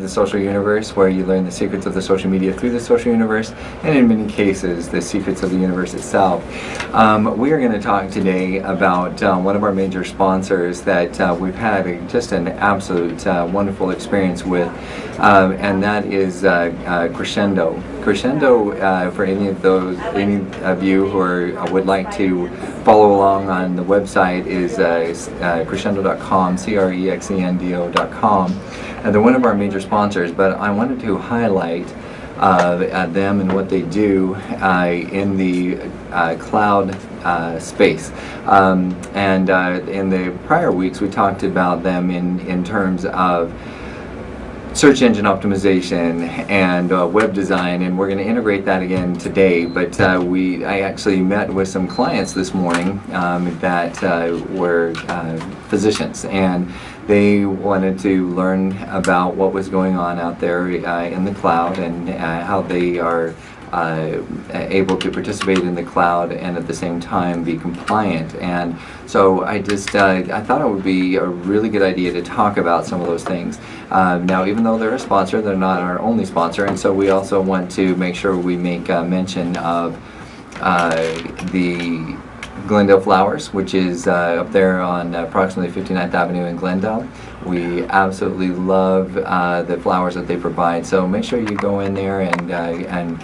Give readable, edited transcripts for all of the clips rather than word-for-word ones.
the social universe, where you learn the secrets of the social media through the social universe, and in many cases, the secrets of the universe itself. We are going to talk today about one of our major sponsors that we've had just an absolute wonderful experience with, and that is Crescendo. Crescendo, for any of you who would like to follow along on the website, is crescendo.com, CREXENDO.com. They're one of our major sponsors, but I wanted to highlight them and what they do in the cloud space. And in the prior weeks, we talked about them in terms of search engine optimization and web design, and we're going to integrate that again today. But I actually met with some clients this morning that were physicians, and they wanted to learn about what was going on out there in the cloud, and how they are able to participate in the cloud and at the same time be compliant. And so I thought it would be a really good idea to talk about some of those things. Now, even though they're a sponsor, they're not our only sponsor, and so we also want to make sure we make mention of the Glendale Flowers, which is up there on approximately 59th Avenue in Glendale. We absolutely love the flowers that they provide, so make sure you go in there and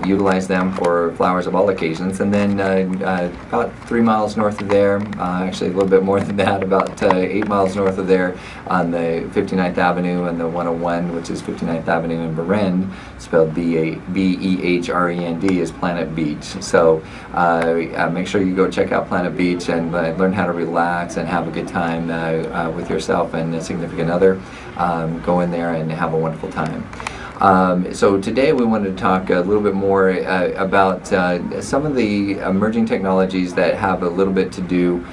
utilize them for flowers of all occasions. And then about 3 miles north of there, actually a little bit more than that, about 8 miles north of there on the 59th Avenue and the 101, which is 59th Avenue in Berend, spelled B-E-H-R-E-N-D, is Planet Beach. So make sure you go check out Planet Beach and learn how to relax and have a good time with yourself and a significant other. Go in there and have a wonderful time. So today we wanted to talk a little bit more about some of the emerging technologies that have a little bit to do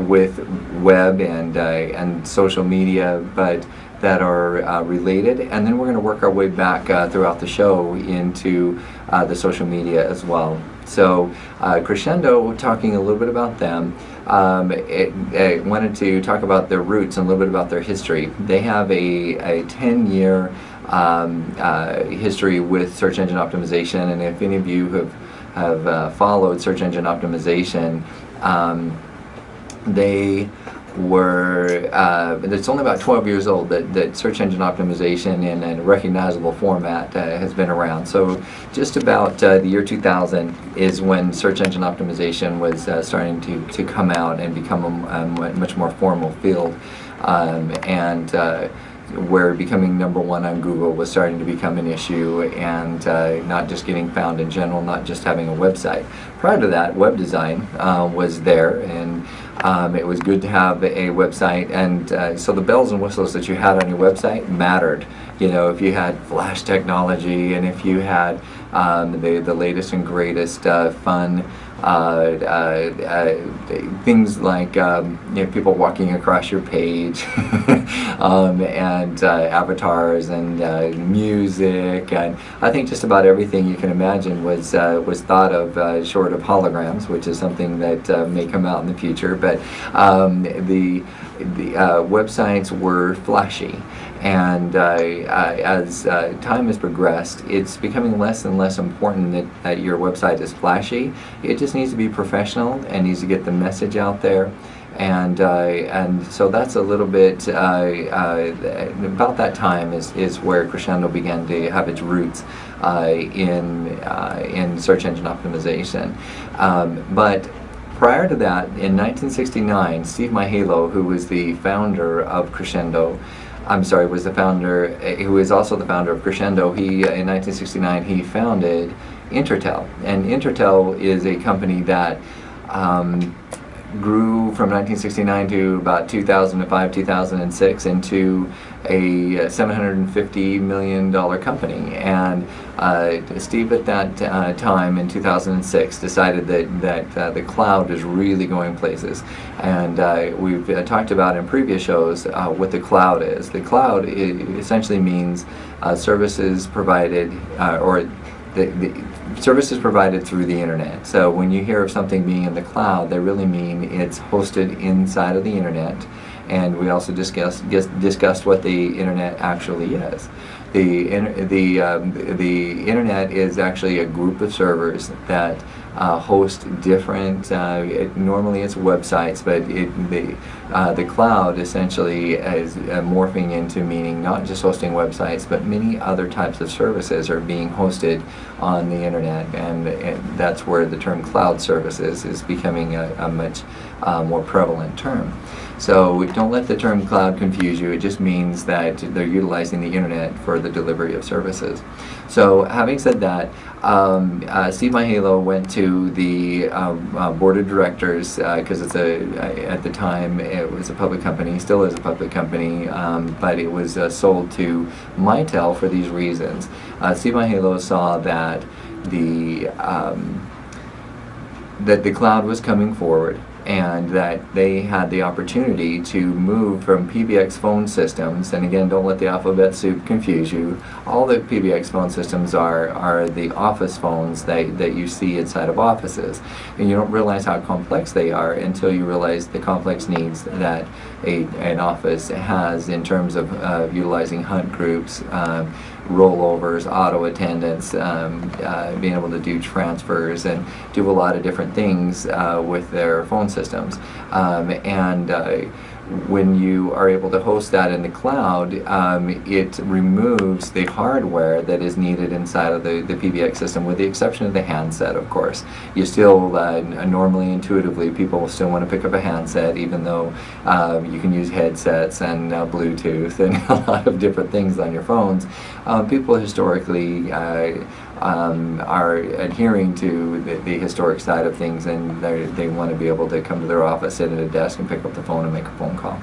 with web and social media, but that are related, and then we're going to work our way back throughout the show into the social media as well. So Crescendo, talking a little bit about them, I wanted to talk about their roots and a little bit about their history. They have a 10-year history with search engine optimization, and if any of you have followed search engine optimization, they were, it's only about 12 years old that search engine optimization in a recognizable format has been around. So just about the year 2000 is when search engine optimization was starting to come out and become a much more formal field, and where becoming #1 on Google was starting to become an issue, and not just getting found in general, not just having a website. Prior to that, web design was there, and it was good to have a website, and so the bells and whistles that you had on your website mattered. You know, if you had Flash technology, and if you had the latest and greatest fun things like people walking across your page, and avatars and music, and I think just about everything you can imagine was thought of short of holograms, which is something that may come out in the future. But the websites were flashy. And as time has progressed, it's becoming less and less important that your website is flashy. It just needs to be professional and needs to get the message out there. And so that's a little bit about that time is where Crescendo began to have its roots in search engine optimization. But prior to that, in 1969, Steve Mihaylo, who was the founder of Crescendo, was the founder, who is also the founder of Crescendo. In 1969, he founded Intertel. And Intertel is a company that grew from 1969 to about 2005, 2006 into a $750 million company. And Steve at that time in 2006 decided that the cloud is really going places. And we've talked about in previous shows what the cloud is. The cloud essentially means services provided, or the services provided through the internet. So when you hear of something being in the cloud, they really mean it's hosted inside of the internet, and we also discussed what the internet actually is. The internet is actually a group of servers that host different, normally it's websites, but the cloud essentially is morphing into meaning not just hosting websites, but many other types of services are being hosted on the internet, and that's where the term cloud services is becoming a much more prevalent term. So don't let the term cloud confuse you. It just means that they're utilizing the internet for the delivery of services. So having said that, Steve Mihaylo went to the board of directors because at the time it was a public company, still is a public company, but it was sold to Mitel for these reasons. Steve Mihaylo saw that the cloud was coming forward, and that they had the opportunity to move from PBX phone systems, and again, don't let the alphabet soup confuse you. All the PBX phone systems are the office phones that you see inside of offices, and you don't realize how complex they are until you realize the complex needs that an office has in terms of utilizing hunt groups, rollovers, auto attendants, being able to do transfers and do a lot of different things with their phone systems. When you are able to host that in the cloud, it removes the hardware that is needed inside of the PBX system, with the exception of the handset, of course. You still, normally, intuitively, people will still want to pick up a handset, even though you can use headsets and Bluetooth and a lot of different things on your phones. People historically are adhering to the historic side of things, and they want to be able to come to their office, sit at a desk, and pick up the phone and make a phone call.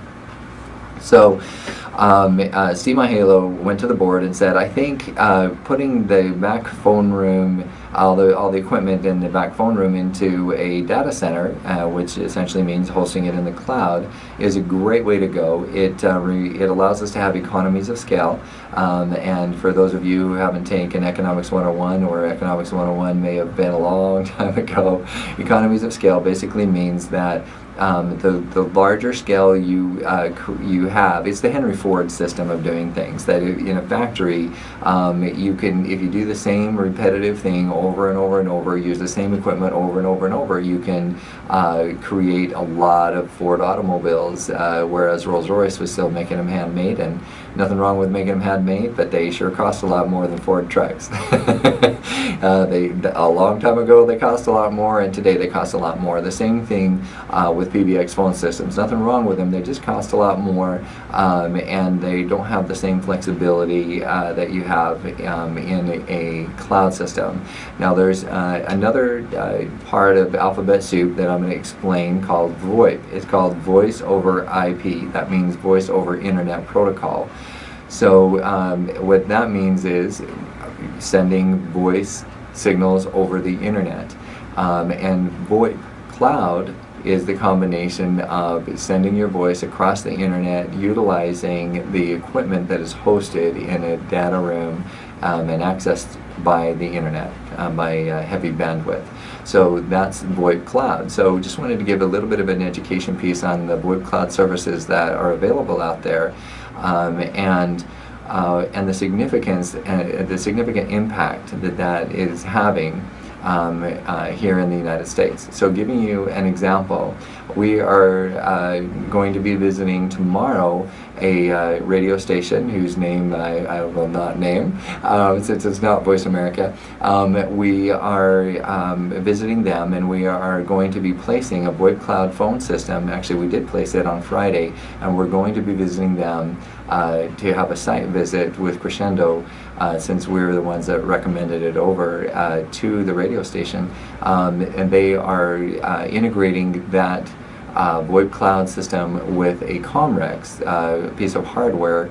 So Steve Mihaylo went to the board and said, I think putting the back phone room, all the equipment in the back phone room into a data center, which essentially means hosting it in the cloud, is a great way to go. It allows us to have economies of scale, and for those of you who haven't taken Economics 101, or Economics 101 may have been a long time ago, economies of scale basically means that the larger scale you have, it's the Henry Ford system of doing things. That in a factory, you can, if you do the same repetitive thing over and over and over, use the same equipment over and over and over, you can create a lot of Ford automobiles, whereas Rolls-Royce was still making them handmade, and nothing wrong with making them handmade, but they sure cost a lot more than Ford trucks. A long time ago they cost a lot more, and today they cost a lot more. The same thing with PBX phone systems. Nothing wrong with them, they just cost a lot more, and they don't have the same flexibility that you have in a cloud system. Now there's another part of Alphabet Soup that I'm going to explain called VoIP. It's called Voice over IP. That means Voice over Internet Protocol. So what that means is sending voice signals over the internet, and VoIP Cloud is the combination of sending your voice across the internet, utilizing the equipment that is hosted in a data room and accessed by the internet, by heavy bandwidth. So that's VoIP Cloud. So just wanted to give a little bit of an education piece on the VoIP Cloud services that are available out there, and the significance, the significant impact that is having here in the United States. So giving you an example, we are going to be visiting tomorrow a radio station whose name I will not name, since it's not Voice America. We are visiting them, and we are going to be placing a VoIP Cloud phone system. Actually, we did place it on Friday, and we're going to be visiting them to have a site visit with Crescendo, since we were the ones that recommended it over to the radio station, and they are integrating that VoIP Cloud system with a Comrex piece of hardware,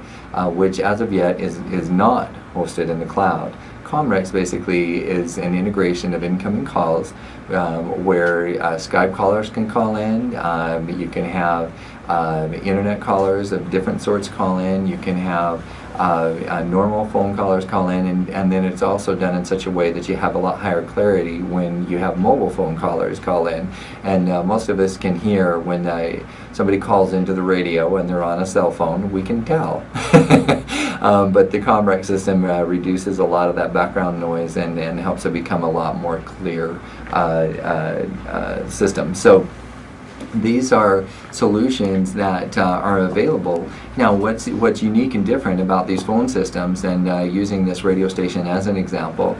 which as of yet is not hosted in the cloud. Comrex basically is an integration of incoming calls, where Skype callers can call in. You can have internet callers of different sorts call in. You can have normal phone callers call in, and then it's also done in such a way that you have a lot higher clarity when you have mobile phone callers call in. And most of us can hear when somebody calls into the radio and they're on a cell phone. We can tell. But the Comrec system reduces a lot of that background noise and helps it become a lot more clear system. So these are solutions that are available. Now, what's unique and different about these phone systems, and using this radio station as an example,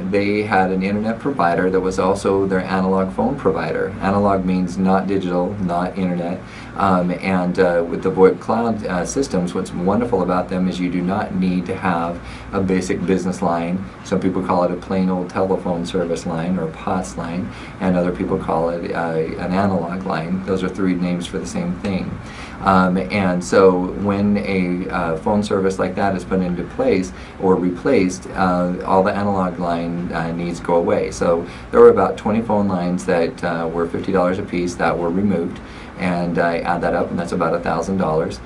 they had an internet provider that was also their analog phone provider. Analog means not digital, not internet. And with the VoIP cloud systems, what's wonderful about them is you do not need to have a basic business line. Some people call it a plain old telephone service line or POTS line, and other people call it an analog line. Those are three names for the same thing. And so when a phone service like that is put into place or replaced, all the analog line needs go away. So there were about 20 phone lines that were $50 a piece that were removed, and I add that up, and that's about $1,000,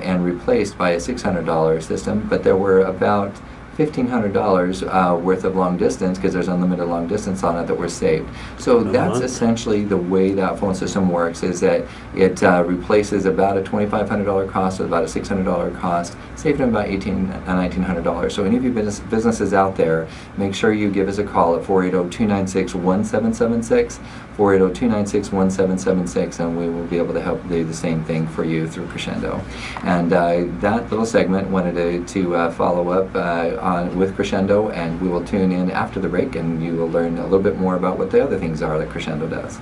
and replaced by a $600 system. But there were about $1,500 worth of long distance, because there's unlimited long distance on it, that were saved. So that's essentially the way that phone system works, is that it replaces about a $2,500 cost with about a $600 cost, saving about $1,800 and $1,900. So any of you businesses out there, make sure you give us a call at 480-296-1776, 480-296-1776, and we will be able to help do the same thing for you through Crescendo. And that little segment wanted to follow up with Crescendo, and we will tune in after the break, and you will learn a little bit more about what the other things are that Crescendo does.